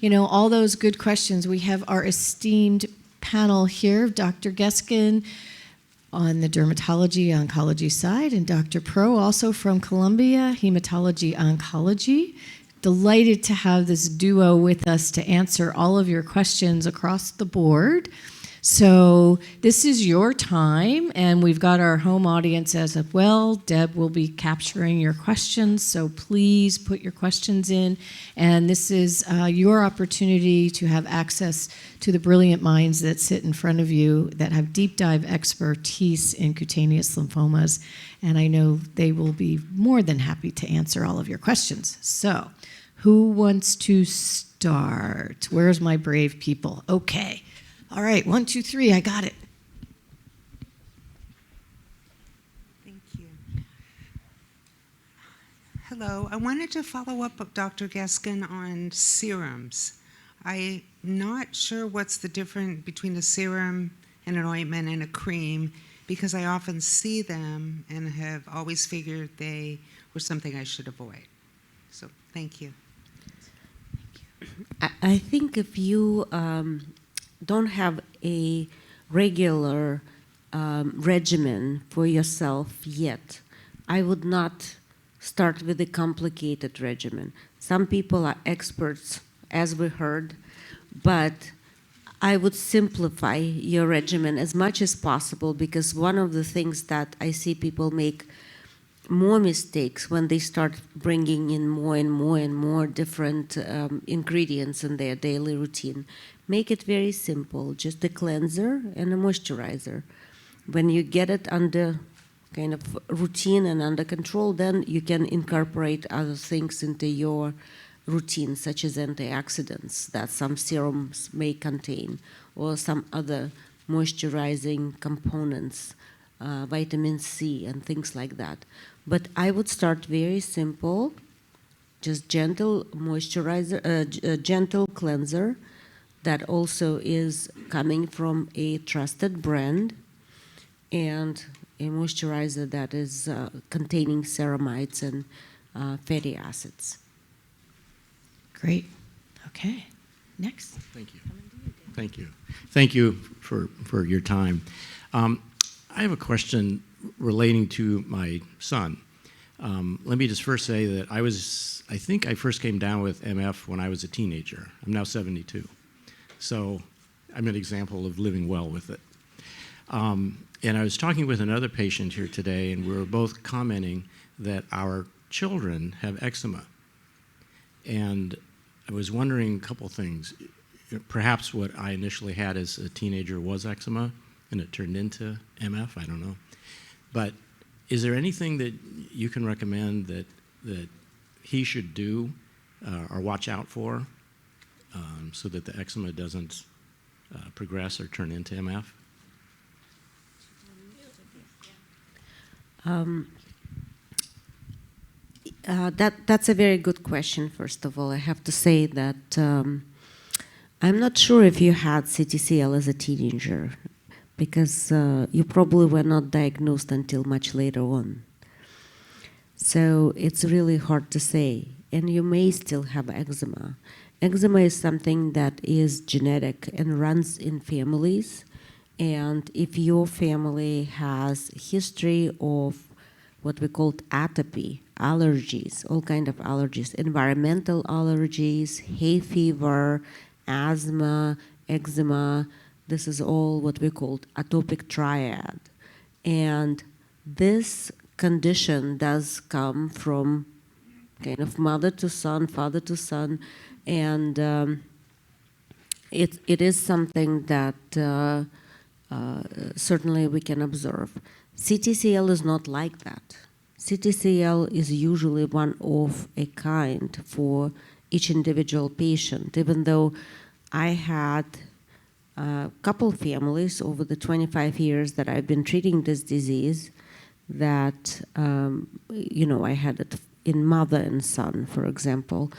all those good questions. We have our esteemed panel here, Dr. Geskin on the dermatology oncology side, and Dr. Pro also from Columbia, hematology oncology. Delighted to have this duo with us to answer all of your questions across the board. So this is your time, and we've got our home audience as well. Deb will be capturing your questions, so please put your questions in. And this is your opportunity to have access to the brilliant minds that sit in front of you that have deep dive expertise in cutaneous lymphomas. And I know they will be more than happy to answer all of your questions. So who wants to start? Where's my brave people? Okay. All right, 1, 2, 3, I got it. Thank you. Hello, I wanted to follow up with Dr. Geskin on serums. I'm not sure what's the difference between a serum and an ointment and a cream, because I often see them and have always figured they were something I should avoid. So, thank you. I think if you don't have a regular regimen for yourself yet, I would not start with a complicated regimen. Some people are experts, as we heard, but I would simplify your regimen as much as possible, because one of the things that I see people make more mistakes when they start bringing in more and more and more different ingredients in their daily routine. Make it very simple, just a cleanser and a moisturizer. When you get it under kind of routine and under control, then you can incorporate other things into your routine, such as antioxidants that some serums may contain, or some other moisturizing components, vitamin C and things like that. But I would start very simple, just gentle moisturizer, gentle cleanser that also is coming from a trusted brand, and a moisturizer that is containing ceramides and fatty acids. Great. Okay. Next. Thank you. Thank you. Thank you for your time. I have a question relating to my son. Let me just first say that I think I first came down with MF when I was a teenager. I'm now 72. So I'm an example of living well with it. And I was talking with another patient here today, and we were both commenting that our children have eczema. And I was wondering a couple things. Perhaps what I initially had as a teenager was eczema, and it turned into MF, I don't know. But is there anything that you can recommend that he should do or watch out for so that the eczema doesn't progress or turn into MF? That's a very good question, first of all. I have to say that I'm not sure if you had CTCL as a teenager, because you probably were not diagnosed until much later on. So it's really hard to say. And you may still have eczema. Eczema is something that is genetic and runs in families. And if your family has history of what we call atopy, allergies, all kind of allergies, environmental allergies, hay fever, asthma, eczema, this is all what we call atopic triad. And this condition does come from kind of mother to son, father to son, and it is something that certainly we can observe. CTCL is not like that. CTCL is usually one of a kind for each individual patient, even though I had a couple families over the 25 years that I've been treating this disease that, I had it in mother and son, for example.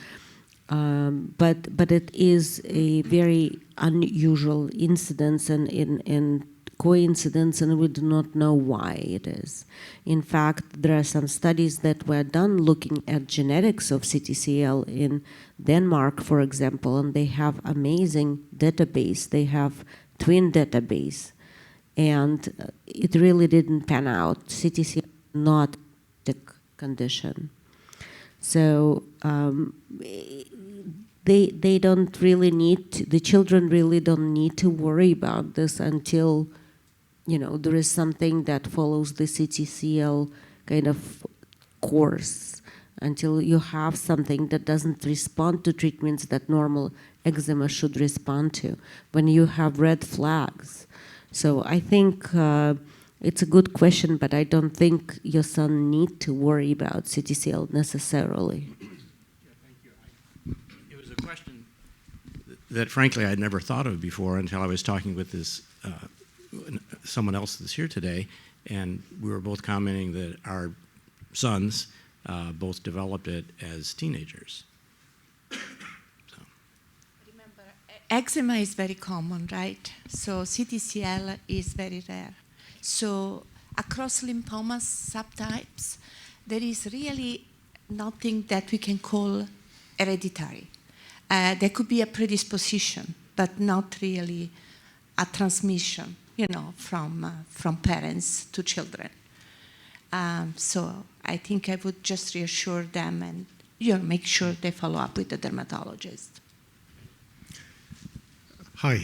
But it is a very unusual incidence and coincidence and we do not know why it is. In fact, there are some studies that were done looking at genetics of CTCL in Denmark, for example, and they have amazing database. They have twin database, and it really didn't pan out. CTCL is not a condition. So they don't really need to, the children really don't need to worry about this until, you know, there is something that follows the CTCL kind of course, until you have something that doesn't respond to treatments that normal eczema should respond to, when you have red flags. So I think it's a good question, but I don't think your son need to worry about CTCL necessarily. Question that frankly I'd never thought of before until I was talking with this someone else that's here today, and we were both commenting that our sons both developed it as teenagers. So. Remember, eczema is very common, right? So CTCL is very rare. So across lymphoma subtypes, there is really nothing that we can call hereditary. There could be a predisposition, but not really a transmission, you know, from parents to children. So I think I would just reassure them and, you know, make sure they follow up with the dermatologist. Hi.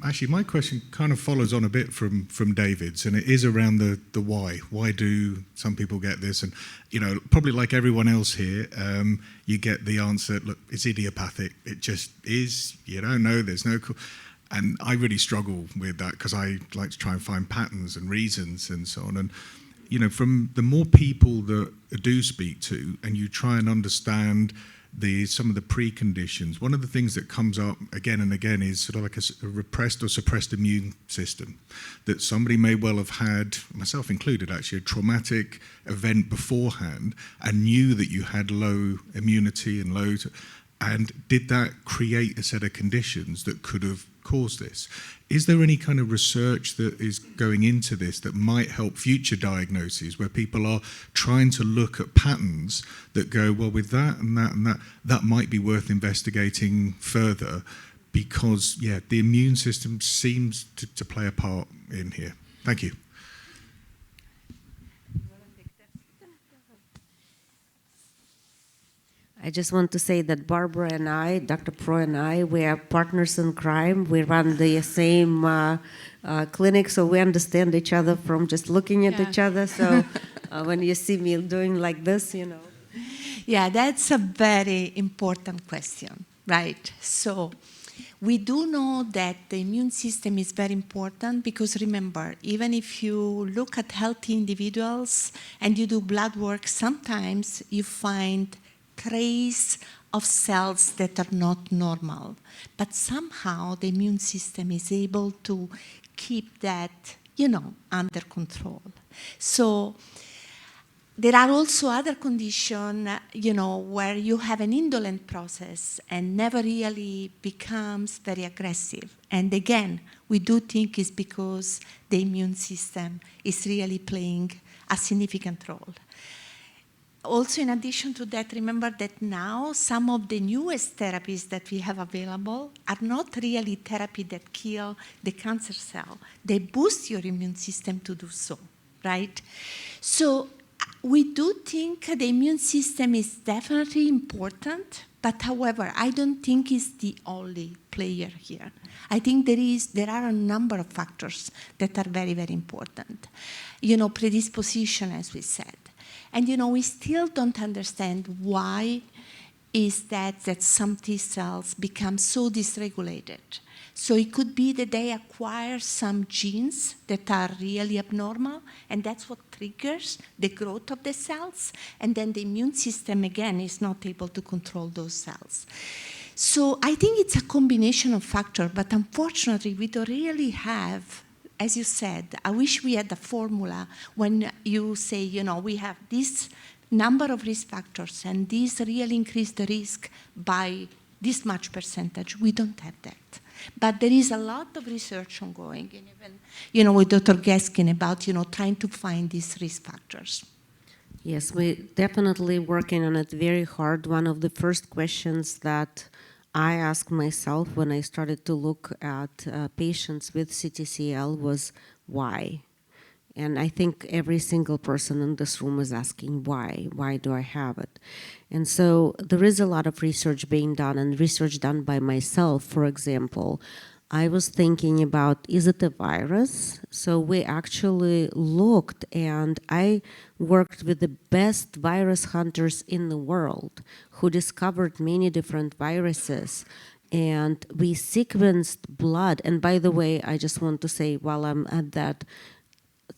Actually, my question kind of follows on a bit from David's, and it is around the why. Why do some people get this? And, you know, probably like everyone else here, you get the answer, look, it's idiopathic. It just is. You don't know. There's no... And I really struggle with that because I like to try and find patterns and reasons and so on. And, you know, from the more people that I do speak to, and you try and understand some of the preconditions, one of the things that comes up again and again is sort of like a repressed or suppressed immune system, that somebody may well have had, myself included actually, a traumatic event beforehand and knew that you had low immunity and did that create a set of conditions that could have caused this? Is there any kind of research that is going into this that might help future diagnoses, where people are trying to look at patterns that go, well, with that and that and that, that might be worth investigating further, because, yeah, the immune system seems to play a part in here. Thank you. I just want to say that Barbara and I, Dr. Pro and I, we are partners in crime. We run the same clinic, so we understand each other from just looking at each other. So when you see me doing like this, you know. Yeah, that's a very important question, right? So we do know that the immune system is very important because, remember, even if you look at healthy individuals and you do blood work, sometimes you find trace of cells that are not normal, but somehow the immune system is able to keep that, you know, under control. So there are also other conditions, you know, where you have an indolent process and never really becomes very aggressive. And again, we do think it's because the immune system is really playing a significant role. Also, in addition to that, remember that now some of the newest therapies that we have available are not really therapy that kill the cancer cell. They boost your immune system to do so, right? So we do think the immune system is definitely important, but however, I don't think it's the only player here. I think there are a number of factors that are very, very important. You know, predisposition, as we said. And, you know, we still don't understand why is that some T cells become so dysregulated. So it could be that they acquire some genes that are really abnormal, and that's what triggers the growth of the cells, and then the immune system, again, is not able to control those cells. So I think it's a combination of factors, but unfortunately, we don't really have, as you said, I wish we had a formula when you say, you know, we have this number of risk factors and these really increase the risk by this much percentage. We don't have that. But there is a lot of research ongoing, and even, with Dr. Geskin about, trying to find these risk factors. Yes, we're definitely working on it very hard. One of the first questions that I asked myself when I started to look at patients with CTCL was why? And I think every single person in this room is asking why? Why do I have it? And so there is a lot of research being done, and research done by myself. For example, I was thinking about, is it a virus? So we actually looked, and I worked with the best virus hunters in the world who discovered many different viruses. And we sequenced blood. And by the way, I just want to say while I'm at that,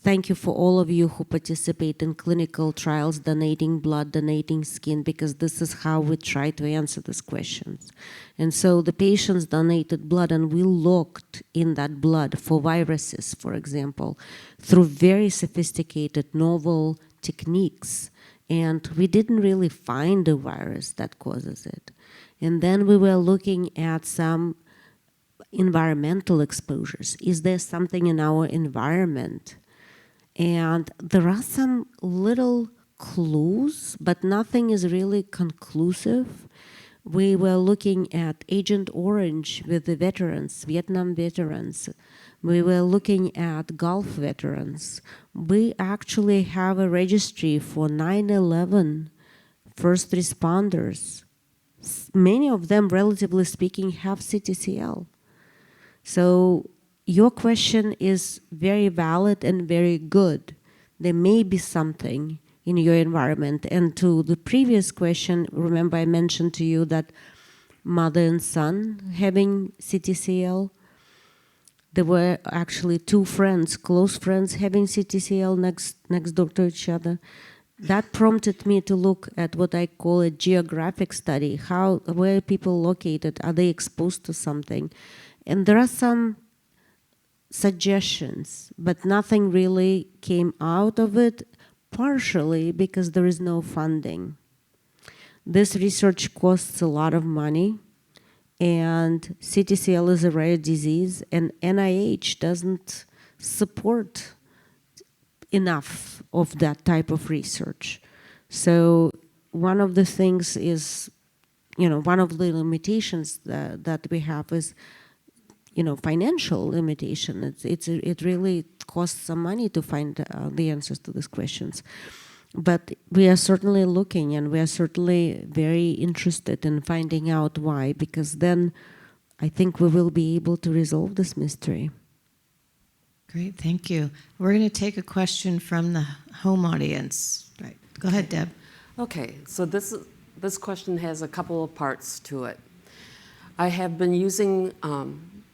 thank you for all of you who participate in clinical trials, donating blood, donating skin, because this is how we try to answer these questions. And so the patients donated blood, and we looked in that blood for viruses, for example, through very sophisticated novel techniques. And we didn't really find a virus that causes it. And then we were looking at some environmental exposures. Is there something in our environment? And there are some little clues, but nothing is really conclusive. We were looking at Agent Orange with the veterans, Vietnam veterans. We were looking at Gulf veterans. We actually have a registry for 9/11 first responders. Many of them, relatively speaking, have CTCL. So your question is very valid and very good. There may be something in your environment. And to the previous question, remember I mentioned to you that mother and son having CTCL. There were actually two friends, close friends, having CTCL next door to each other. That prompted me to look at what I call a geographic study. Where are people located? Are they exposed to something? And there are some suggestions, but nothing really came out of it, partially because there is no funding. This research costs a lot of money, and CTCL is a rare disease, and NIH doesn't support enough of that type of research. So one of the things is, one of the limitations that we have is, financial limitation. It really costs some money to find the answers to these questions. But we are certainly looking, and we are certainly very interested in finding out why, because then I think we will be able to resolve this mystery. Great, thank you. We're going to take a question from the home audience. Right, go ahead, Deb. Okay, so this question has a couple of parts to it. I have been using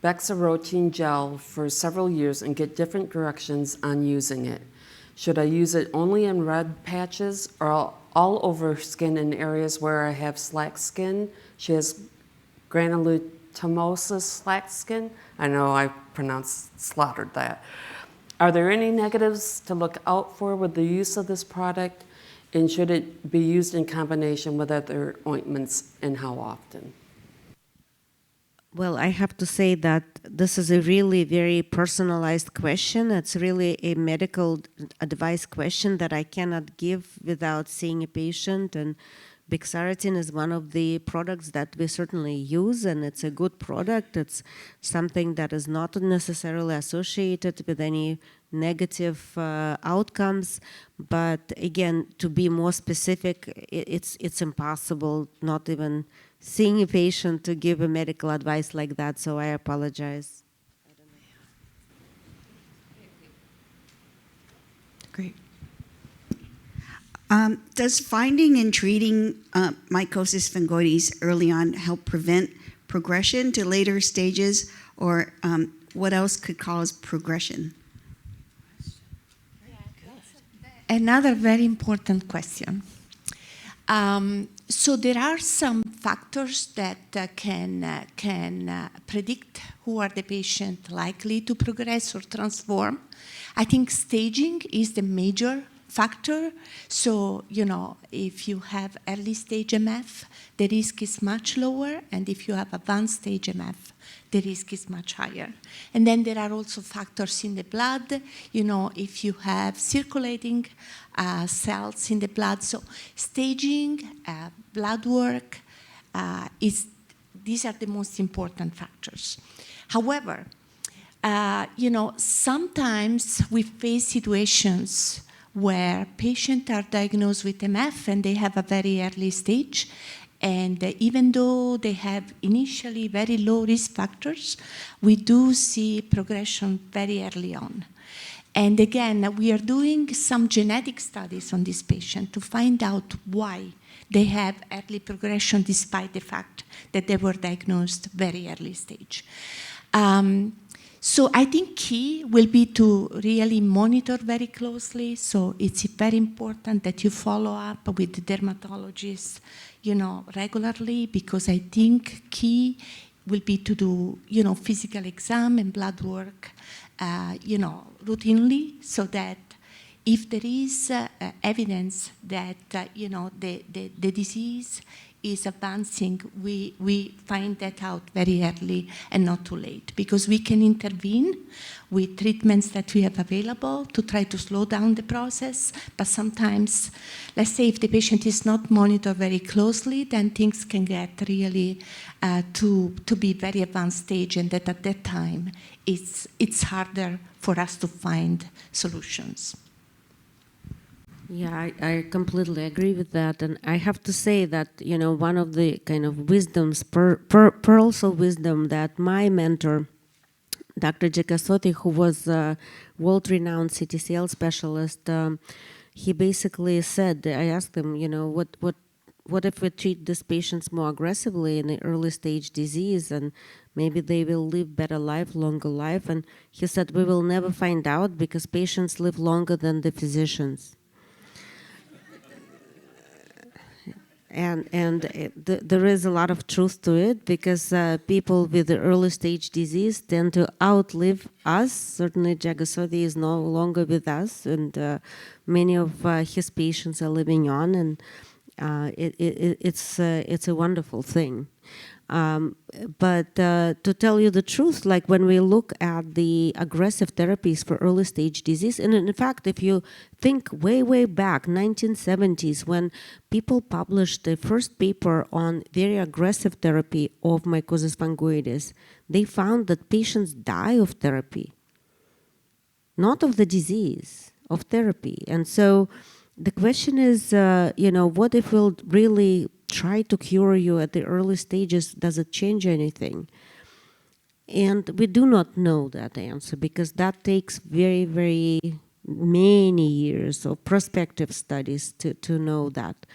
bexarotene gel for several years and get different directions on using it. Should I use it only in red patches or all over skin in areas where I have slack skin? She has granulomatous slack skin. I know I slaughtered that. Are there any negatives to look out for with the use of this product? And should it be used in combination with other ointments, and how often? Well, I have to say that this is a really very personalized question. It's really a medical advice question that I cannot give without seeing a patient. And bexarotene is one of the products that we certainly use, and it's a good product. It's something that is not necessarily associated with any negative outcomes. But again, to be more specific, it's impossible, not even seeing a patient, to give a medical advice like that, so I apologize. Great. Does finding and treating mycosis fungoides early on help prevent progression to later stages, or what else could cause progression? Another very important question. So there are some factors that can predict who are the patient likely to progress or transform. I think staging is the major factor. So, if you have early stage MF, the risk is much lower, and if you have advanced stage MF, the risk is much higher. And then there are also factors in the blood, if you have circulating cells in the blood. So staging, blood work, these are the most important factors. However, sometimes we face situations where patients are diagnosed with MF and they have a very early stage, and even though they have initially very low risk factors, we do see progression very early on. And again, we are doing some genetic studies on this patient to find out why they have early progression despite the fact that they were diagnosed very early stage. So I think key will be to really monitor very closely. So it's very important that you follow up with the dermatologist, regularly, because I think key will be to do, physical exam and blood work, routinely, so that if there is evidence that, the disease is advancing, we find that out very early and not too late, because we can intervene with treatments that we have available to try to slow down the process. But sometimes, let's say if the patient is not monitored very closely, then things can get really to be very advanced stage, and that at that time it's harder for us to find solutions. Yeah, I completely agree with that. And I have to say that, one of the kind of wisdoms, pearls of wisdom that my mentor, Dr. Gigasotti, who was a world-renowned CTCL specialist, he basically said, I asked him, what if we treat these patients more aggressively in the early stage disease, and maybe they will live better life, longer life? And he said, we will never find out, because patients live longer than the physicians. And there is a lot of truth to it, because people with the early stage disease tend to outlive us. Certainly Jagasothi is no longer with us, and many of his patients are living on, and it's a wonderful thing. But to tell you the truth, like when we look at the aggressive therapies for early stage disease, and in fact, if you think way back, 1970s, when people published the first paper on very aggressive therapy of mycosis fungoides, they found that patients die of therapy, not of the disease, of therapy. And so the question is, what if we'll really try to cure you at the early stages? Does it change anything? And we do not know that answer, because that takes very, very many years of prospective studies to know that.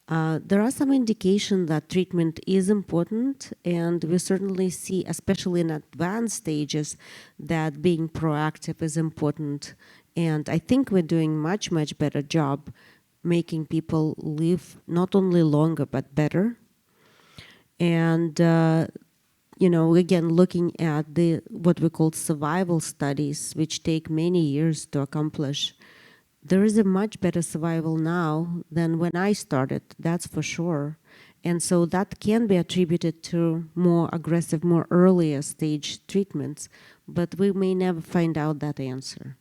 There are some indications that treatment is important, and we certainly see, especially in advanced stages, that being proactive is important. And I think we're doing much better job making people live not only longer but better. And again, looking at what we call survival studies, which take many years to accomplish, there is a much better survival now than when I started, that's for sure. And so that can be attributed to more aggressive, more earlier stage treatments, but we may never find out that answer.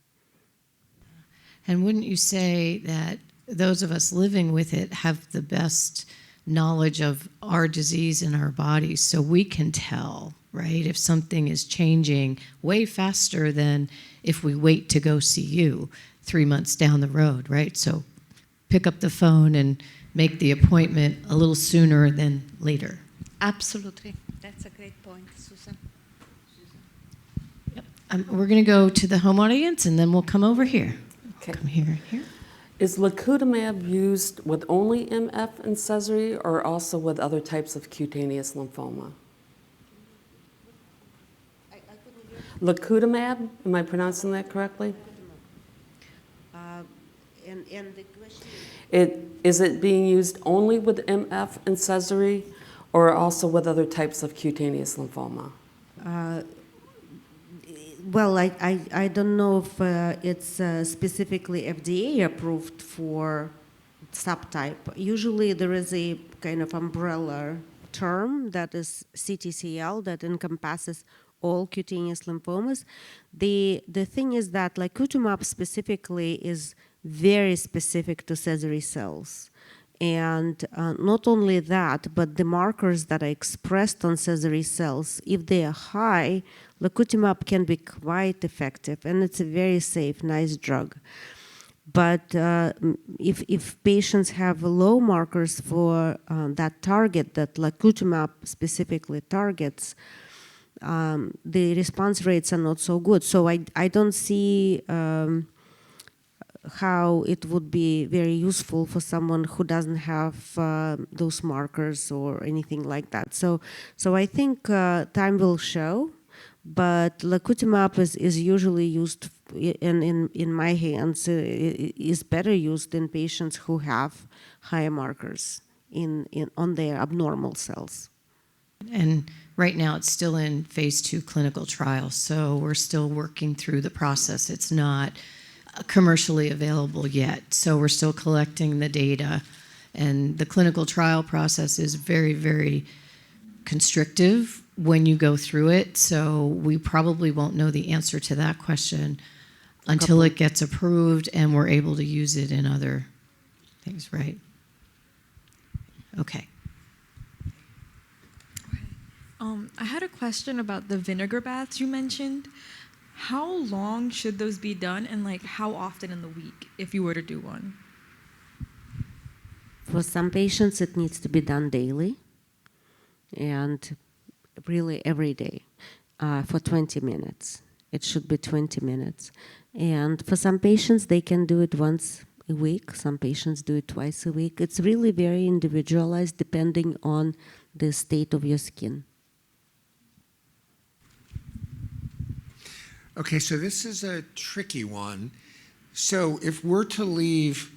And wouldn't you say that those of us living with it have the best knowledge of our disease in our bodies, so we can tell, right, if something is changing way faster than if we wait to go see you 3 months down the road, right? So pick up the phone and make the appointment a little sooner than later. Absolutely. That's a great point, Susan. Yep. We're going to go to the home audience, and then we'll come over here. Okay. Come here. Is lacutamab used with only MF and Sezary, or also with other types of cutaneous lymphoma? Lacutamab, am I pronouncing that correctly? And the question Is it being used only with MF and Sezary, or also with other types of cutaneous lymphoma? Well, I don't know if it's specifically FDA approved for subtype. Usually there is a kind of umbrella term that is CTCL that encompasses all cutaneous lymphomas. The thing is that lacutamab specifically is very specific to Sezary cells. And not only that, but the markers that are expressed on Sezary cells, if they are high, lacutamab can be quite effective, and it's a very safe, nice drug. But if patients have low markers for that target that lacutamab specifically targets, the response rates are not so good. So I don't see how it would be very useful for someone who doesn't have those markers or anything like that. So I think time will show, but lacutamab is usually used, in my hands, is better used in patients who have higher markers on their abnormal cells. And right now it's still in phase 2 clinical trials, so we're still working through the process. It's not commercially available yet, so we're still collecting the data. And the clinical trial process is very, very constrictive when you go through it, so we probably won't know the answer to that question until it gets approved and we're able to use it in other things, right? Okay. I had a question about the vinegar baths you mentioned. How long should those be done, and how often in the week if you were to do one? For some patients, it needs to be done daily, and really every day for 20 minutes. It should be 20 minutes. And for some patients, they can do it once a week. Some patients do it twice a week. It's really very individualized depending on the state of your skin. Okay, so this is a tricky one. So if we're to leave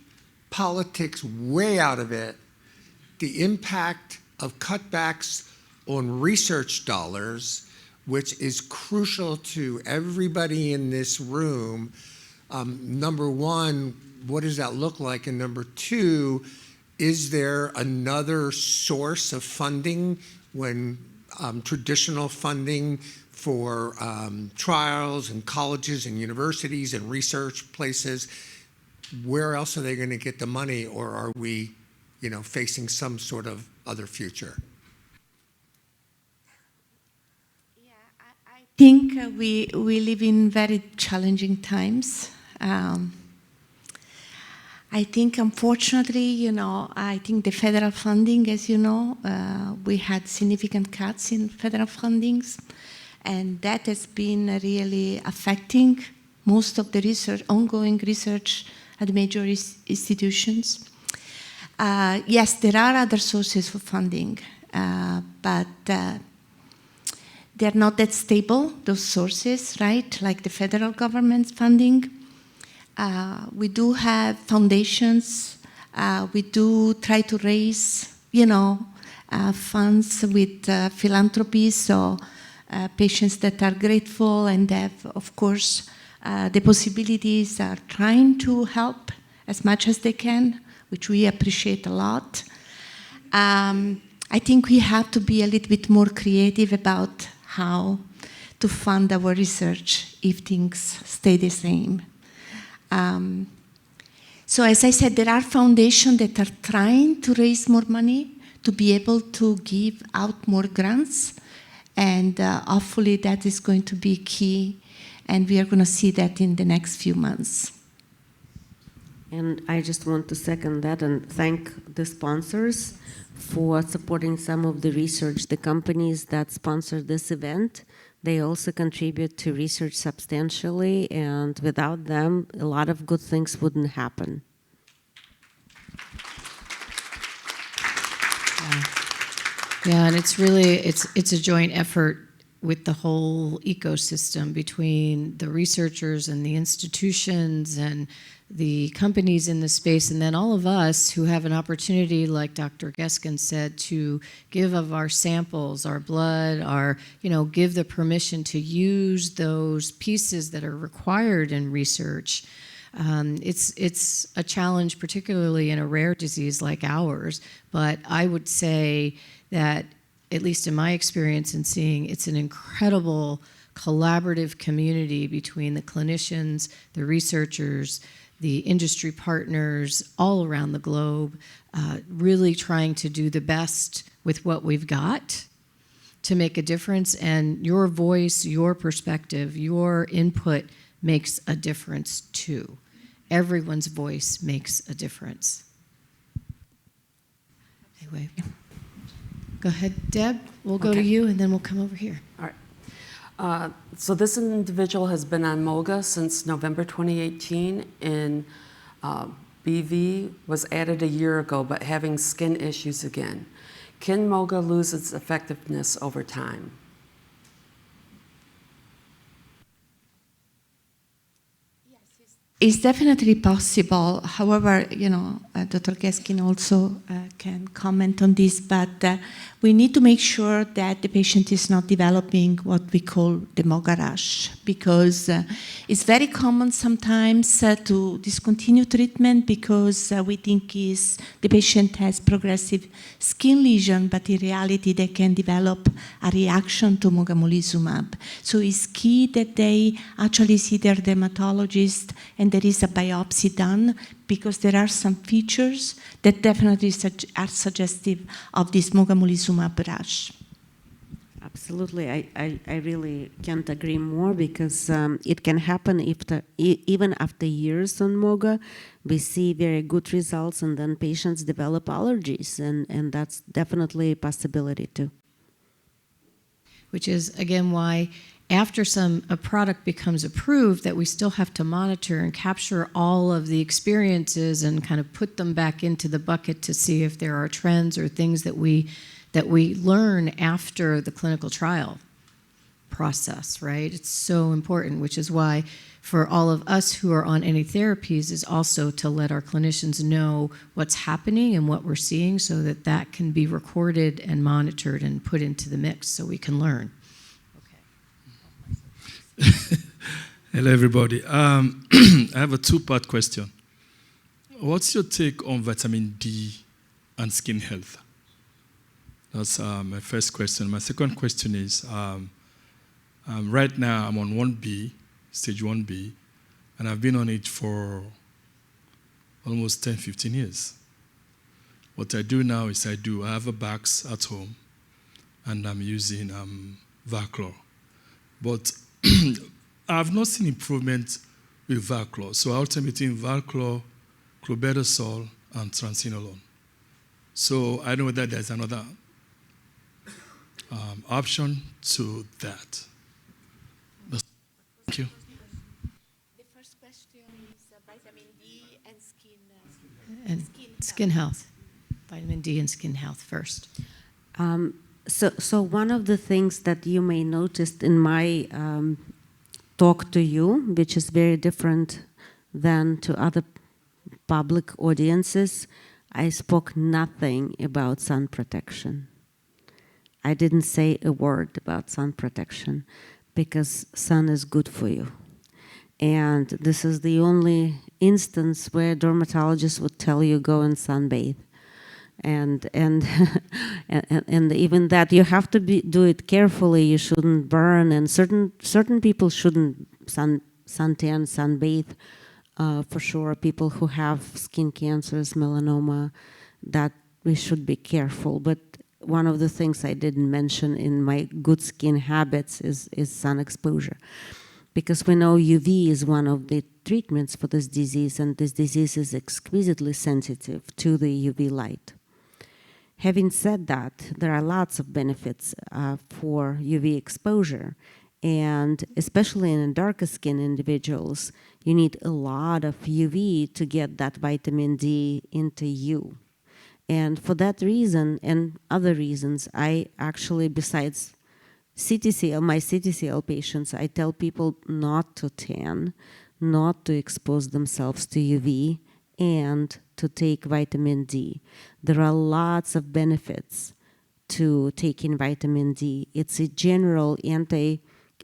politics way out of it, the impact of cutbacks on research dollars, which is crucial to everybody in this room, number one, what does that look like? And number two, is there another source of funding when traditional funding for trials and colleges and universities and research places, where else are they going to get the money, or are we, facing some sort of other future? Yeah, I think we live in very challenging times. I think, unfortunately, I think the federal funding, as you know, we had significant cuts in federal fundings. And that has been really affecting most of the research, ongoing research at major institutions. Yes, there are other sources for funding, but they're not that stable, those sources, right? Like the federal government's funding. We do have foundations. We do try to raise, funds with philanthropy. So patients that are grateful and have, of course, the possibilities are trying to help as much as they can, which we appreciate a lot. I think we have to be a little bit more creative about how to fund our research if things stay the same. So as I said, there are foundations that are trying to raise more money to be able to give out more grants. And hopefully that is going to be key, and we are going to see that in the next few months. And I just want to second that and thank the sponsors for supporting some of the research. The companies that sponsor this event, they also contribute to research substantially, and without them, a lot of good things wouldn't happen. Yeah, and it's really, it's a joint effort with the whole ecosystem between the researchers and the institutions and the companies in the space, and then all of us who have an opportunity, like Dr. Geskin said, to give of our samples, our blood, give the permission to use those pieces that are required in research. It's a challenge, particularly in a rare disease like ours, but I would say that, at least in my experience in seeing, it's an incredible collaborative community between the clinicians, the researchers, the industry partners all around the globe, really trying to do the best with what we've got to make a difference. And your voice, your perspective, your input makes a difference too. Everyone's voice makes a difference. Anyway, go ahead, Deb. We'll go to you, and then we'll come over here. All right. So this individual has been on Moga since November 2018, and BV was added a year ago, but having skin issues again. Can Moga lose its effectiveness over time? It's definitely possible. However, Dr. Geskin also can comment on this, but we need to make sure that the patient is not developing what we call the Moga rash, because it's very common sometimes to discontinue treatment because we think the patient has progressive skin lesion, but in reality they can develop a reaction to mogamulizumab. So it's key that they actually see their dermatologist and there is a biopsy done, because there are some features that definitely are suggestive of this mogamulizumab rash. Absolutely, I really can't agree more, because it can happen even after years on Moga. We see very good results, and then patients develop allergies, and that's definitely a possibility too. Which is, again, why after a product becomes approved, that we still have to monitor and capture all of the experiences and kind of put them back into the bucket to see if there are trends or things that we learn after the clinical trial process, right? It's so important, which is why for all of us who are on any therapies is also to let our clinicians know what's happening and what we're seeing, so that that can be recorded and monitored and put into the mix so we can learn. Hello, everybody. I have a two-part question. What's your take on vitamin D and skin health? That's my first question. My second question is, right now I'm on 1B, stage 1B, and I've been on it for almost 10, 15 years. What I do now is I have a box at home, and I'm using Valcor. But I've not seen improvement with Valcor, so I alternate in Valcor, clobetasol, and triamcinolone. So I know that there's another option to that. Thank you. The first question is vitamin D and skin health. Vitamin D and skin health first. So one of the things that you may notice in my talk to you, which is very different than to other public audiences, I spoke nothing about sun protection. I didn't say a word about sun protection, because sun is good for you. And this is the only instance where dermatologists would tell you go and sunbathe. And even that, you have to do it carefully. You shouldn't burn, and certain people shouldn't suntan, sunbathe. For sure, people who have skin cancers, melanoma, that we should be careful. But one of the things I didn't mention in my good skin habits is sun exposure, because we know UV is one of the treatments for this disease, and this disease is exquisitely sensitive to the UV light. Having said that, there are lots of benefits for UV exposure, and especially in darker skin individuals, you need a lot of UV to get that vitamin D into you. And for that reason and other reasons, I actually, besides CTCL, my CTCL patients, I tell people not to tan, not to expose themselves to UV, and to take vitamin D. There are lots of benefits to taking vitamin D. It's a general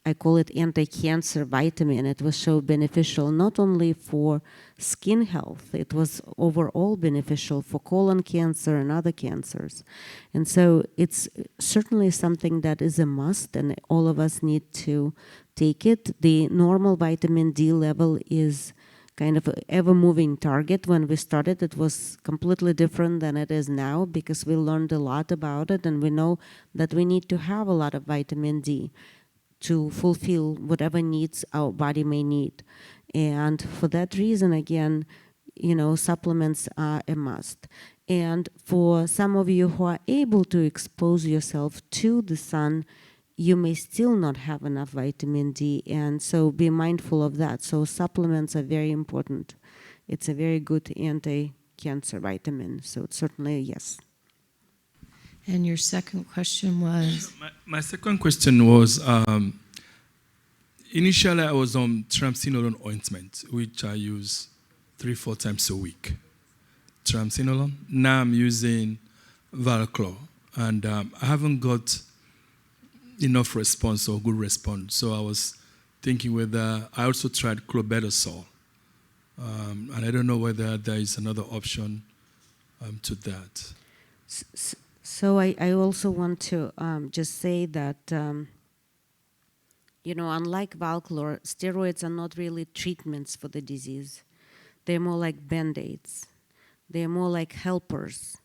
I call it anti-cancer vitamin. It was so beneficial not only for skin health, it was overall beneficial for colon cancer and other cancers. And so it's certainly something that is a must, and all of us need to take it. The normal vitamin D level is kind of an ever-moving target. When we started, it was completely different than it is now because we learned a lot about it, and we know that we need to have a lot of vitamin D to fulfill whatever needs our body may need. And for that reason, again, supplements are a must. And for some of you who are able to expose yourself to the sun, you may still not have enough vitamin D, and so be mindful of that. So supplements are very important. It's a very good anti-cancer vitamin, so it's certainly a yes. And your second question was? My second question was, initially I was on triamcinolone ointment, which I use 3-4 times a week. Triamcinolone. Now I'm using Valcor, and I haven't got enough response or good response. So I was thinking whether I also tried clobetasol, and I don't know whether there is another option to that. So I also want to just say that, unlike Valcor, steroids are not really treatments for the disease. They're more like Band-Aids. They're more like helpers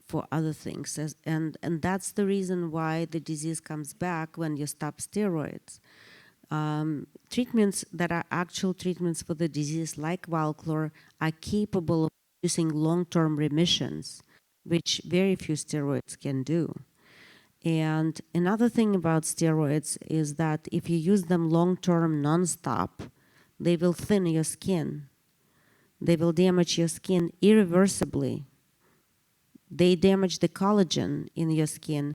for other things. And that's the reason why the disease comes back when you stop steroids. Treatments that are actual treatments for the disease, like Valcor, are capable of producing long-term remissions, which very few steroids can do. And another thing about steroids is that if you use them long-term, non-stop, they will thin your skin. They will damage your skin irreversibly. They damage the collagen in your skin,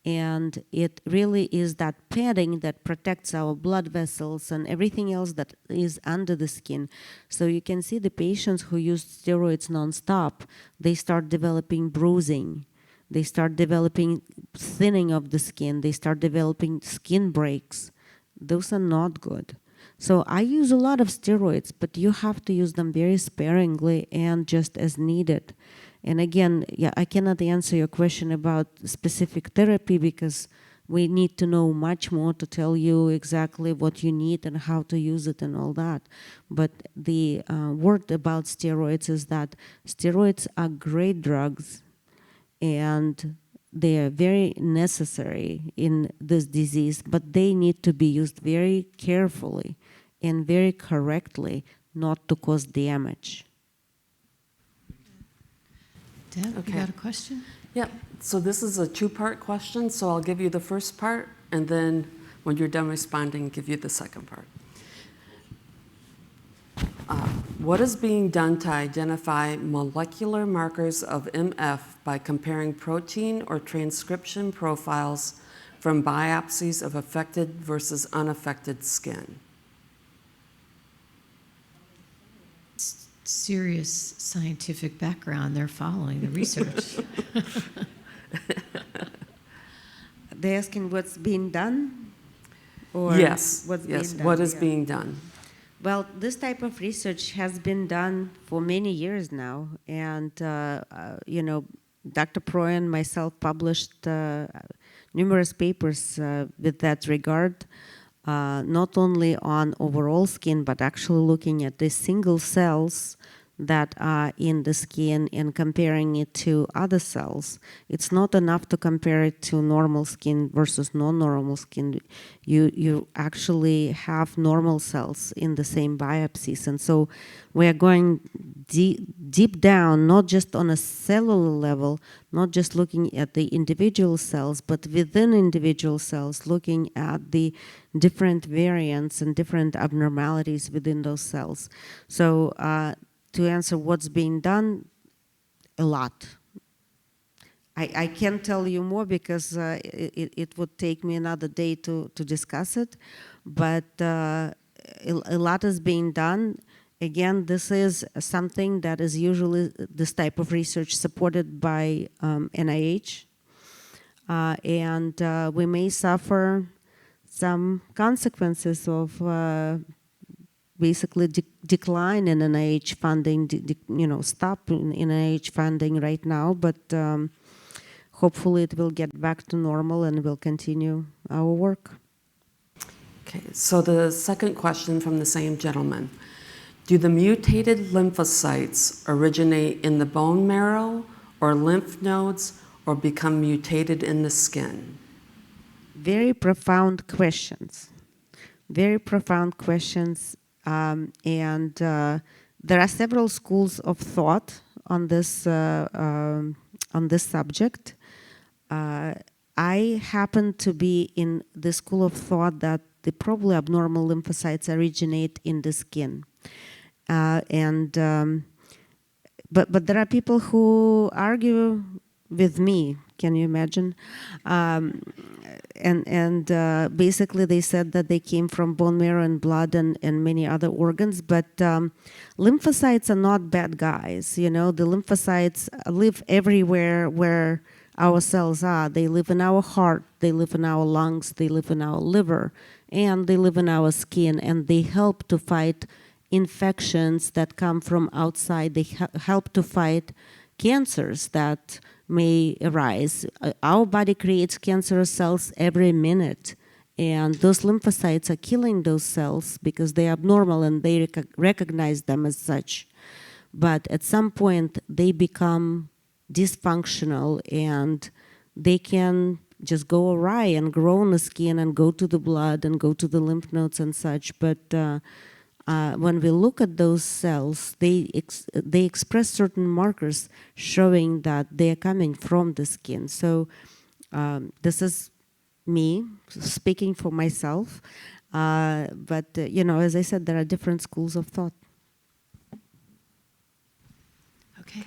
and it really is that padding that protects our blood vessels and everything else that is under the skin. So you can see the patients who use steroids nonstop, they start developing bruising. They start developing thinning of the skin. They start developing skin breaks. Those are not good. So I use a lot of steroids, but you have to use them very sparingly and just as needed. And again, I cannot answer your question about specific therapy because we need to know much more to tell you exactly what you need and how to use it and all that. But the word about steroids is that steroids are great drugs, and they are very necessary in this disease, but they need to be used very carefully and very correctly, not to cause damage. Deb, Okay. you got a question? Yep. So this is a two-part question, so I'll give you the first part, and then when you're done responding, give you the second part. What is being done to identify molecular markers of MF by comparing protein or transcription profiles from biopsies of affected versus unaffected skin? Serious scientific background. They're following the research. They're asking what's being done? Or Yes. what's Yes. being done? What is Yeah. being done? Well, this type of research has been done for many years now, and Dr. Proy and myself published numerous papers with that regard, not only on overall skin, but actually looking at the single cells that are in the skin and comparing it to other cells. It's not enough to compare it to normal skin versus non-normal skin. You actually have normal cells in the same biopsies. And so we're going deep down, not just on a cellular level, not just looking at the individual cells, but within individual cells, looking at the different variants and different abnormalities within those cells. So to answer what's being done, a lot. I can't tell you more because it would take me another day to discuss it, but a lot is being done. Again, this is something that is usually this type of research supported by NIH, and we may suffer some consequences of basically decline in NIH funding, stop in NIH funding right now, but hopefully it will get back to normal and we'll continue our work. Okay, so the second question from the same gentleman. Do the mutated lymphocytes originate in the bone marrow or lymph nodes or become mutated in the skin? Very profound questions. Very profound questions. And there are several schools of thought on this subject. I happen to be in the school of thought that the probably abnormal lymphocytes originate in the skin. But there are people who argue with me. Can you imagine? Basically they said that they came from bone marrow and blood and many other organs, but lymphocytes are not bad guys. The lymphocytes live everywhere where our cells are. They live in our heart, they live in our lungs, they live in our liver, and they live in our skin, and they help to fight infections that come from outside. They help to fight cancers that may arise. Our body creates cancerous cells every minute, and those lymphocytes are killing those cells because they are abnormal and they recognize them as such. But at some point, they become dysfunctional and they can just go awry and grow on the skin and go to the blood and go to the lymph nodes and such. But when we look at those cells, they express certain markers showing that they are coming from the skin. So this is me speaking for myself. But as I said, there are different schools of thought. Okay.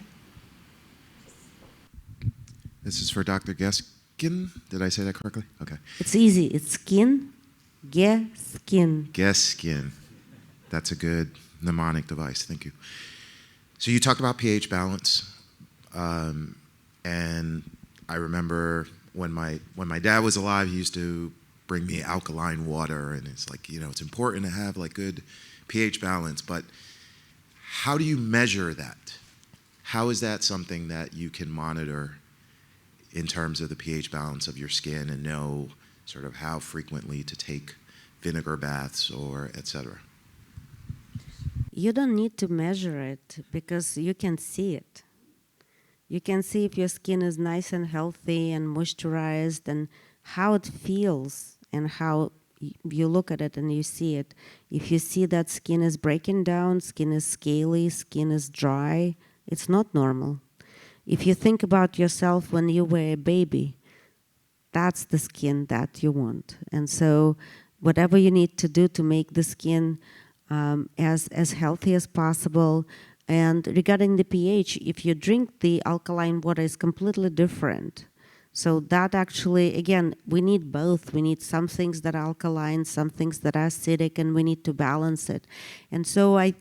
This is for Dr. Geskin. Did I say that correctly? Okay. It's easy. It's skin, Geskin. Geskin. That's a good mnemonic device. Thank you. So you talked about pH balance, and I remember when my dad was alive, he used to bring me alkaline water, and it's like, it's important to have like good pH balance. But how do you measure that? How is that something that you can monitor in terms of the pH balance of your skin and know sort of how frequently to take vinegar baths or et cetera? You don't need to measure it because you can see it. You can see if your skin is nice and healthy and moisturized and how it feels and how you look at it and you see it. If you see that skin is breaking down, skin is scaly, skin is dry, it's not normal. If you think about yourself when you were a baby, that's the skin that you want. And so whatever you need to do to make the skin as healthy as possible. And regarding the pH, if you drink the alkaline water, it's completely different. So that actually, again, we need both. We need some things that are alkaline, some things that are acidic, and we need to balance it. And so I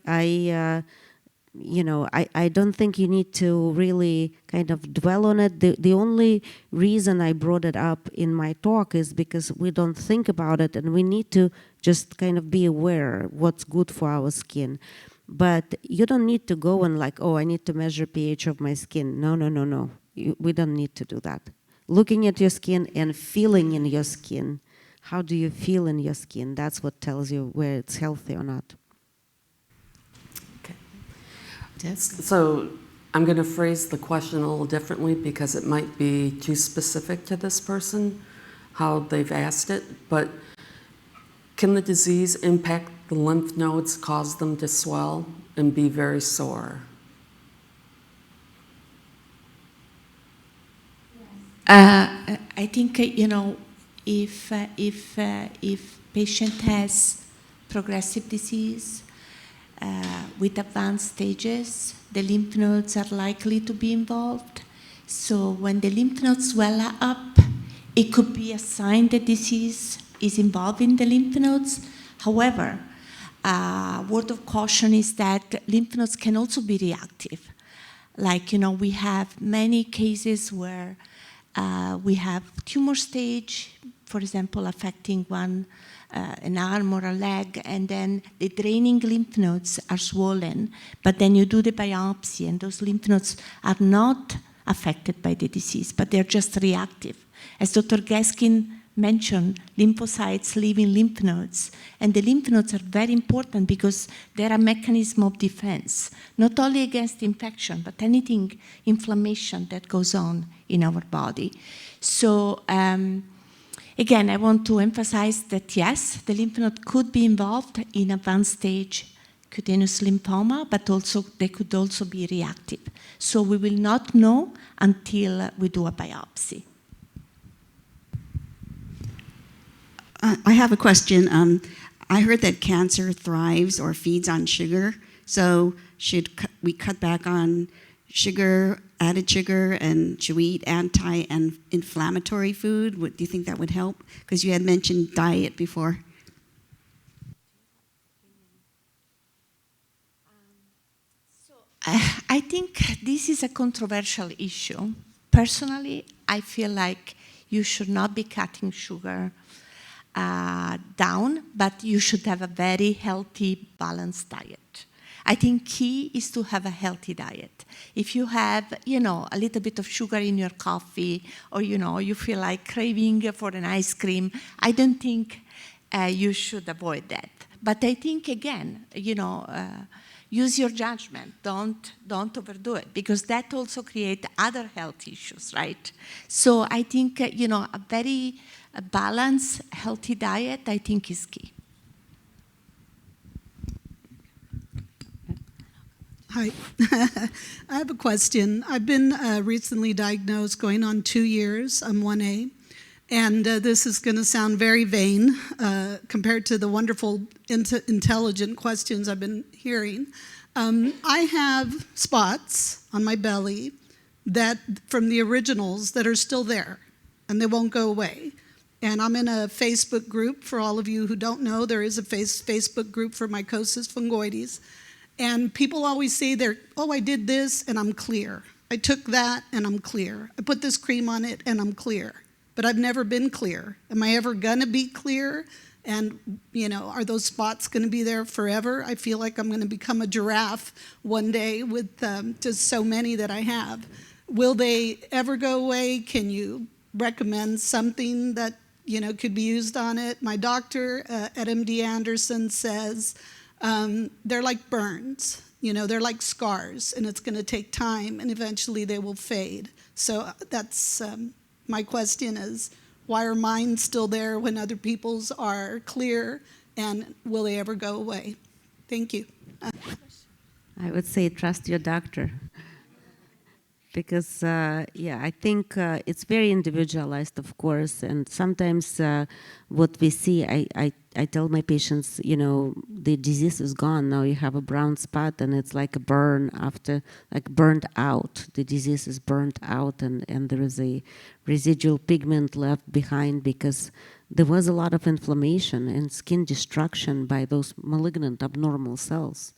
don't think you need to really kind of dwell on it. The only reason I brought it up in my talk is because we don't think about it, and we need to just kind of be aware what's good for our skin. But you don't need to go and like, I need to measure pH of my skin. No. We don't need to do that. Looking at your skin and feeling in your skin. How do you feel in your skin? That's what tells you where it's healthy or not. So I'm going to phrase the question a little differently because it might be too specific to this person, how they've asked it. But can the disease impact the lymph nodes, cause them to swell and be very sore? I think, if patient has progressive disease, with advanced stages, the lymph nodes are likely to be involved. So when the lymph nodes swell up, it could be a sign that disease is involved in the lymph nodes. However, word of caution is that lymph nodes can also be reactive. Like, we have many cases where we have tumor stage, for example, affecting an arm or a leg, and then the draining lymph nodes are swollen, but then you do the biopsy, and those lymph nodes are not affected by the disease, but they're just reactive. As Dr. Geskin mentioned, lymphocytes live in lymph nodes, and the lymph nodes are very important because they're a mechanism of defense, not only against infection, but anything, inflammation that goes on in our body. So, again, I want to emphasize that yes, the lymph node could be involved in advanced stage cutaneous lymphoma, but also they could also be reactive. So we will not know until we do a biopsy. I have a question. I heard that cancer thrives or feeds on sugar. So should we cut back on sugar, added sugar, and should we eat anti-inflammatory food? Do you think that would help? Because you had mentioned diet before. I think this is a controversial issue. Personally, I feel like you should not be cutting sugar down, but you should have a very healthy, balanced diet. I think key is to have a healthy diet. If you have, a little bit of sugar in your coffee, or, you feel like craving for an ice cream, I don't think you should avoid that. But I think, again, use your judgment. Don't overdo it, because that also creates other health issues, right? So I think, a very balanced, healthy diet, I think, is key. Hi. I have a question. I've been recently diagnosed, going on 2 years. I'm 1A. And this is going to sound very vain compared to the wonderful, intelligent questions I've been hearing. I have spots on my belly that from the originals that are still there, and they won't go away. And I'm in a Facebook group. For all of you who don't know, there is a Facebook group for mycosis fungoides. And people always say I did this and I'm clear. I took that and I'm clear. I put this cream on it and I'm clear. But I've never been clear. Am I ever gonna be clear? And, are those spots gonna be there forever? I feel like I'm gonna become a giraffe one day with just so many that I have. Will they ever go away? Can you recommend something that, could be used on it? My doctor at MD Anderson says they're like burns. They're like scars, and it's gonna take time, and eventually they will fade. So that's, my question is, why are mine still there when other people's are clear, and will they ever go away? Thank you. I would say trust your doctor. Because, I think it's very individualized, of course, and sometimes what we see, I tell my patients, the disease is gone, now you have a brown spot, and it's like a burn burnt out. The disease is burnt out, and there is a residual pigment left behind because there was a lot of inflammation and skin destruction by those malignant abnormal cells.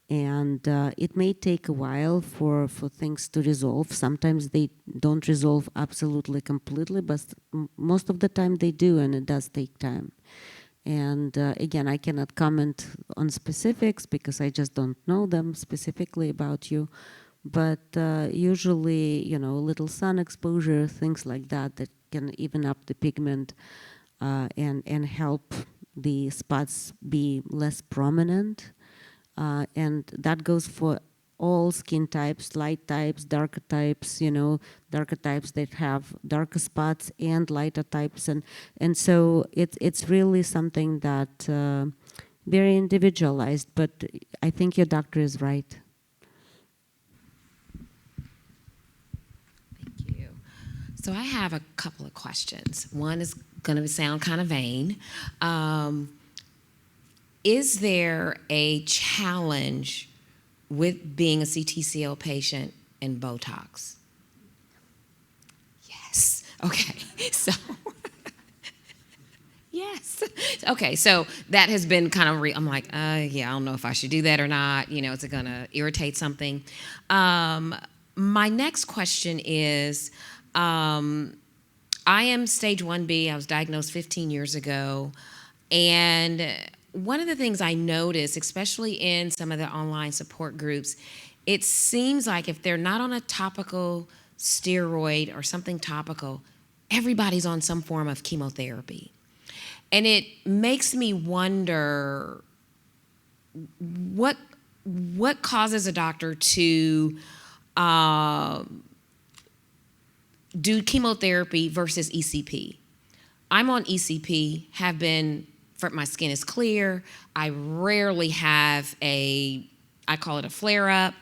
And it may take a while for things to resolve. Sometimes they don't resolve absolutely completely, but most of the time they do, and it does take time. And again, I cannot comment on specifics because I just don't know them specifically about you. But usually, little sun exposure, things like that can even up the pigment and help the spots be less prominent. And that goes for all skin types, light types, darker types, darker types that have darker spots and lighter types. And so it's really something that very individualized, but I think your doctor is right. Thank you. So I have a couple of questions. One is going to sound kind of vain. Is there a challenge with being a CTCL patient and Botox? Okay, so yes. Okay, so that has been kind of, I'm like, yeah, I don't know if I should do that or not. You know, is it going to irritate something? My next question is, I am stage 1B. I was diagnosed 15 years ago. And one of the things I notice, especially in some of the online support groups, it seems like if they're not on a topical steroid or something topical, everybody's on some form of chemotherapy. And it makes me wonder what causes a doctor to do chemotherapy versus ECP. I'm on ECP, have been, my skin is clear. I rarely have I call it a flare-up.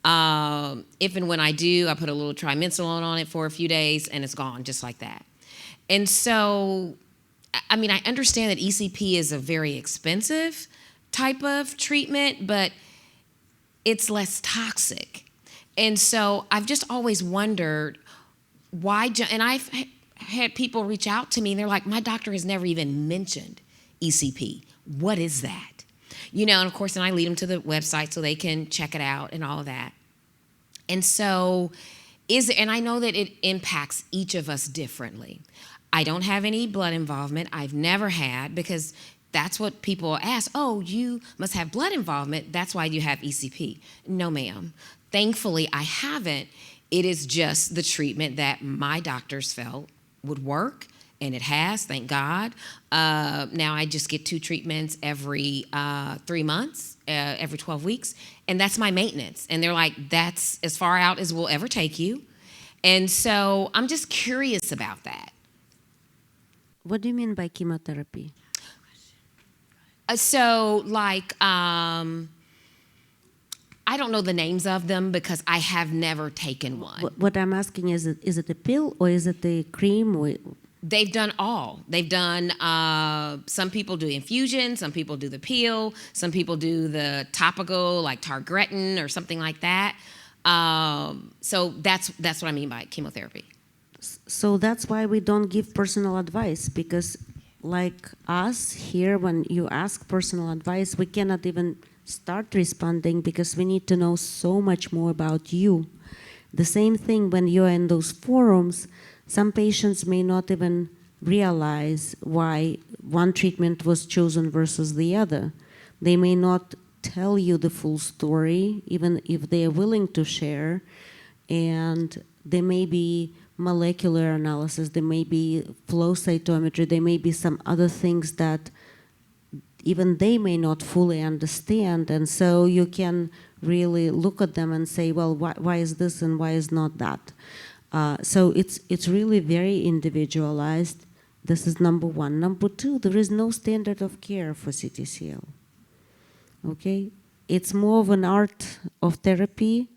If and when I do, I put a little triamcinolone on it for a few days and it's gone just like that. And so, I mean, I understand that ECP is a very expensive type of treatment, but it's less toxic. And so I've just always wondered why, and I've had people reach out to me and they're like, my doctor has never even mentioned ECP. What is that? You know, and of course, then I lead them to the website so they can check it out and all of that. And so, and I know that it impacts each of us differently. I don't have any blood involvement. I've never had, because that's what people ask. Oh, you must have blood involvement. That's why you have ECP. No, ma'am. Thankfully, I haven't. It is just the treatment that my doctors felt would work, and it has, thank God. Now I just get 2 treatments every 3 months, every 12 weeks, and that's my maintenance. And they're like, that's as far out as we'll ever take you. And so I'm just curious about that. What do you mean by chemotherapy? So, like, I don't know the names of them because I have never taken one. What I'm asking is it a pill or is it a cream? They've done all. They've done, some people do infusion, some people do the peel, some people do the topical, like Targretin or something like that. So that's what I mean by chemotherapy. So that's why we don't give personal advice, because like us here, when you ask personal advice, we cannot even start responding because we need to know so much more about you. The same thing when you're in those forums, some patients may not even realize why one treatment was chosen versus the other. They may not tell you the full story, even if they are willing to share, and there may be molecular analysis, there may be flow cytometry, there may be some other things that even they may not fully understand, and so you can really look at them and say, well, why is this and why is not that? So it's really very individualized. This is number one. Number two, there is no standard of care for CTCL. Okay? It's more of an art of therapy,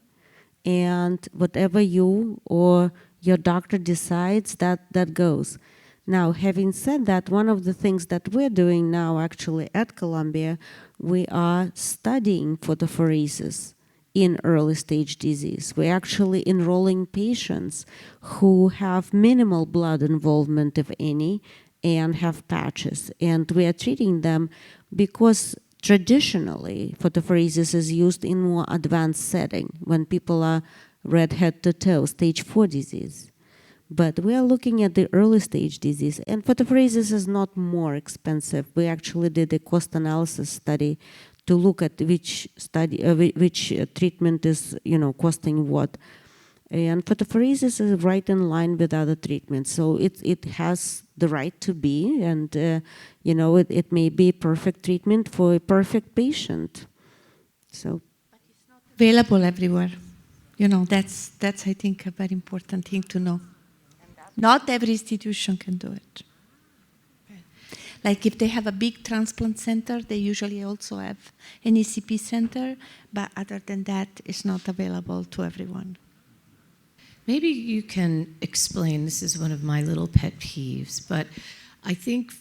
and whatever you or your doctor decides, that goes. Now, having said that, one of the things that we're doing now actually at Columbia, we are studying photophoresis in early stage disease. We're actually enrolling patients who have minimal blood involvement, if any, and have patches. And we are treating them because traditionally photophoresis is used in more advanced setting when people are red head to toe, stage 4 disease. But we are looking at the early stage disease, and photophoresis is not more expensive. We actually did a cost analysis study to look at which treatment is, costing what. And photophoresis is right in line with other treatments, so it has the right to be, and it may be perfect treatment for a perfect patient. So, but it's not available everywhere. That's I think a very important thing to know. Not every institution can do it. Like if they have a big transplant center, they usually also have an ECP center, but other than that, it's not available to everyone. Maybe you can explain, this is one of my little pet peeves, but I think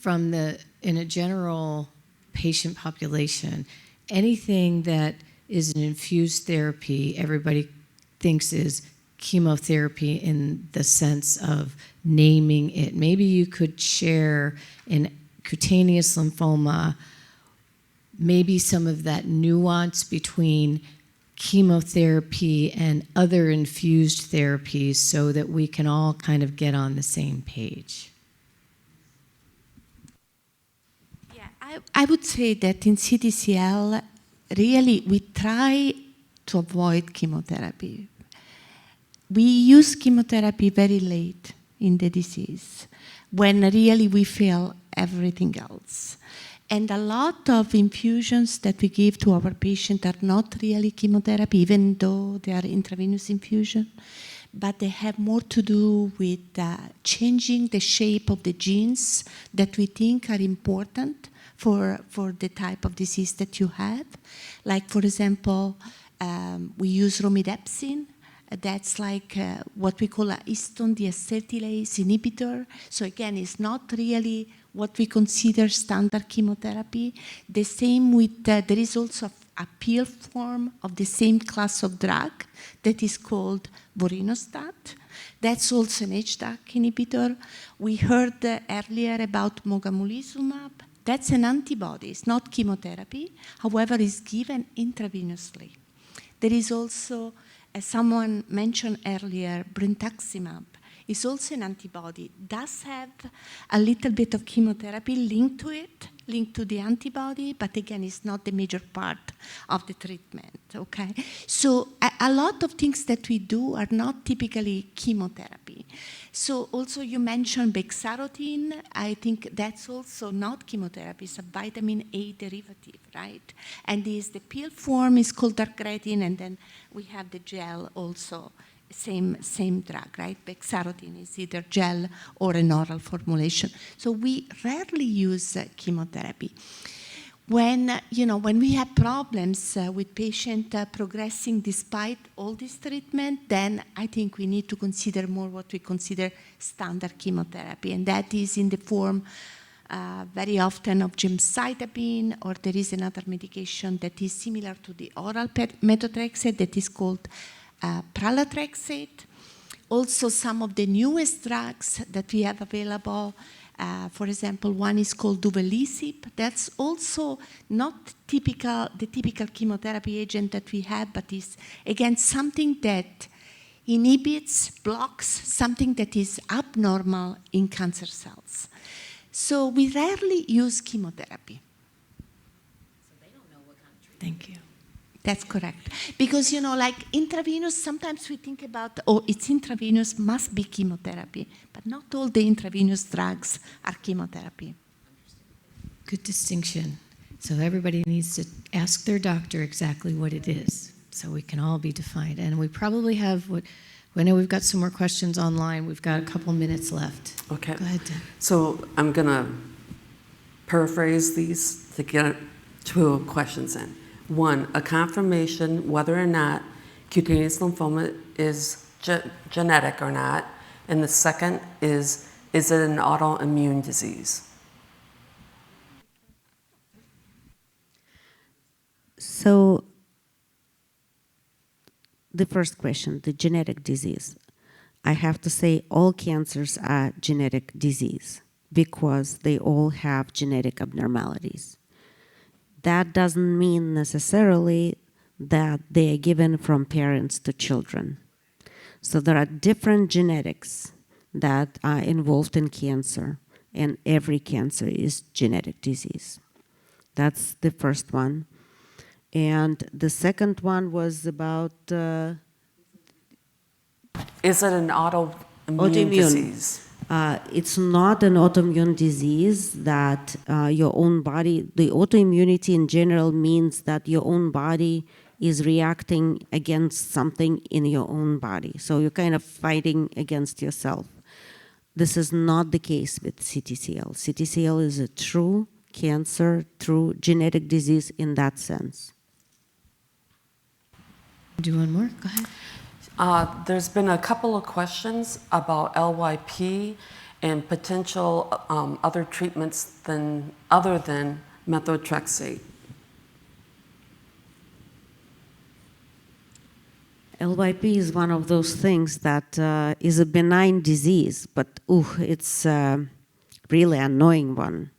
in a general patient population, anything that is an infused therapy, everybody thinks is chemotherapy in the sense of naming it. Maybe you could share in cutaneous lymphoma, maybe some of that nuance between chemotherapy and other infused therapies so that we can all kind of get on the same page. Yeah, I would say that in CTCL, really we try to avoid chemotherapy. We use chemotherapy very late in the disease when really we fail everything else. And a lot of infusions that we give to our patient are not really chemotherapy, even though they are intravenous infusion, but they have more to do with changing the shape of the genes that we think are important for the type of disease that you have. Like, for example, we use romidepsin. That's like what we call a histone deacetylase inhibitor. So again, it's not really what we consider standard chemotherapy. The same with, there is also a pill form of the same class of drug that is called vorinostat. That's also an HDAC inhibitor. We heard earlier about mogamulizumab. That's an antibody. It's not chemotherapy. However, it's given intravenously. There is also, as someone mentioned earlier, brentuximab. It's also an antibody. Does have a little bit of chemotherapy linked to it, linked to the antibody, but again, it's not the major part of the treatment, okay? So a lot of things that we do are not typically chemotherapy. So also you mentioned bexarotene. I think that's also not chemotherapy. It's a vitamin A derivative, right? And the pill form is called dargretine, and then we have the gel also. Same drug, right? Bexarotene is either gel or an oral formulation. So we rarely use chemotherapy. When we have problems with patient progressing despite all this treatment, then I think we need to consider more what we consider standard chemotherapy, and that is in the form very often of gemcitabine, or there is another medication that is similar to the oral methotrexate that is called pralatrexate. Also, some of the newest drugs that we have available, for example, one is called duvelisib. That's also not the typical chemotherapy agent that we have, but is, again, something that inhibits, blocks something that is abnormal in cancer cells. So we rarely use chemotherapy. So they don't know what kind of treatment. Thank you. That's correct. Because, like intravenous, sometimes we think about, oh, it's intravenous, must be chemotherapy. But not all the intravenous drugs are chemotherapy. Good distinction. So everybody needs to ask their doctor exactly what it is, so we can all be defined. And we probably have I know we've got some more questions online. We've got a couple minutes left. Okay. Go ahead, Dan. So I'm going to paraphrase these to get 2 questions in. 1, a confirmation whether or not cutaneous lymphoma is genetic or not. And the second is it an autoimmune disease? So the first question, the genetic disease. I have to say all cancers are genetic disease because they all have genetic abnormalities. That doesn't mean necessarily that they are given from parents to children. So there are different genetics that are involved in cancer, and every cancer is genetic disease. That's the first one. And the second one was about... Is it an autoimmune disease? It's not an autoimmune disease that your own body, the autoimmunity in general means that your own body is reacting against something in your own body. So you're kind of fighting against yourself. This is not the case with CTCL. CTCL is a true cancer, true genetic disease in that sense. Do one more? Go ahead. There's been a couple of questions about LYP and potential other treatments other than methotrexate. LYP is one of those things that is a benign disease, but it's really annoying one.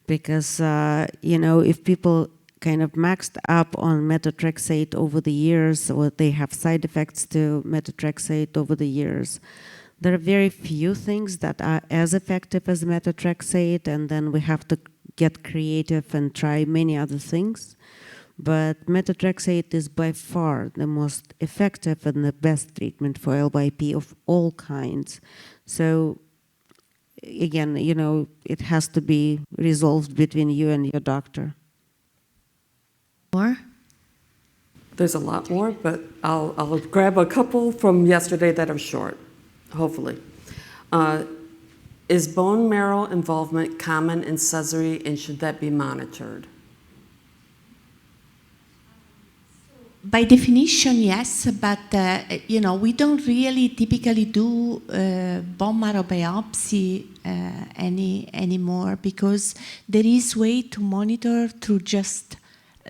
Because, if people kind of maxed up on methotrexate over the years, or they have side effects to methotrexate over the years, there are very few things that are as effective as methotrexate, and then we have to get creative and try many other things. But methotrexate is by far the most effective and the best treatment for LYP of all kinds. So again, it has to be resolved between you and your doctor. More? There's a lot more, but I'll grab a couple from yesterday that are short, hopefully. Is bone marrow involvement common in Sezary, and should that be monitored? By definition, yes, but we don't really typically do bone marrow biopsy anymore, because there is way to monitor through just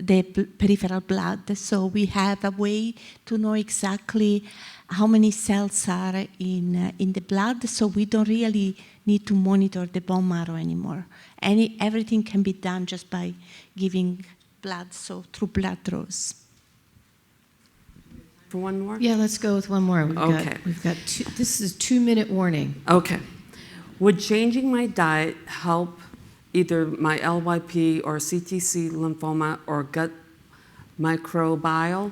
the peripheral blood. So we have a way to know exactly how many cells are in the blood. So we don't really need to monitor the bone marrow anymore. Everything can be done just by giving blood, so through blood draws. For one more? Yeah, let's go with one more. We've got two, this is a 2-minute warning. Okay. Would changing my diet help either my LYP or CTC lymphoma or gut microbiome?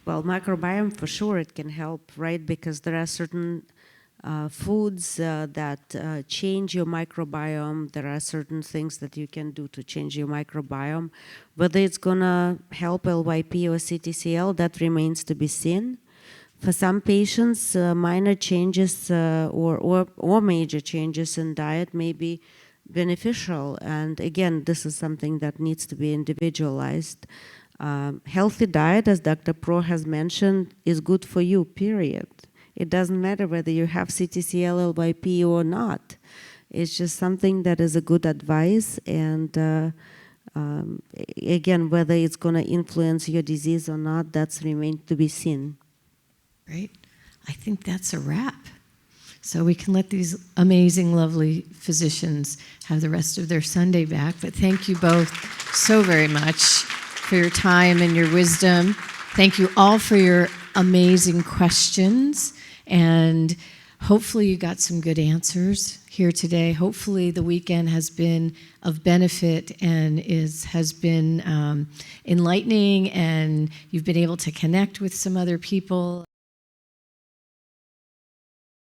Well, microbiome, for sure, it can help, right? Because there are certain foods that change your microbiome. There are certain things that you can do to change your microbiome. Whether it's going to help LYP or CTCL, that remains to be seen. For some patients, minor changes or major changes in diet may be beneficial. And again, this is something that needs to be individualized. Healthy diet, as Dr. Pro has mentioned, is good for you, period. It doesn't matter whether you have CTCL, LYP or not. It's just something that is a good advice. And again, whether it's going to influence your disease or not, that's remains to be seen. Great. I think that's a wrap. So we can let these amazing, lovely physicians have the rest of their Sunday back. But thank you both so very much for your time and your wisdom. Thank you all for your amazing questions. And hopefully you got some good answers here today. Hopefully the weekend has been of benefit and has been enlightening, and you've been able to connect with some other people.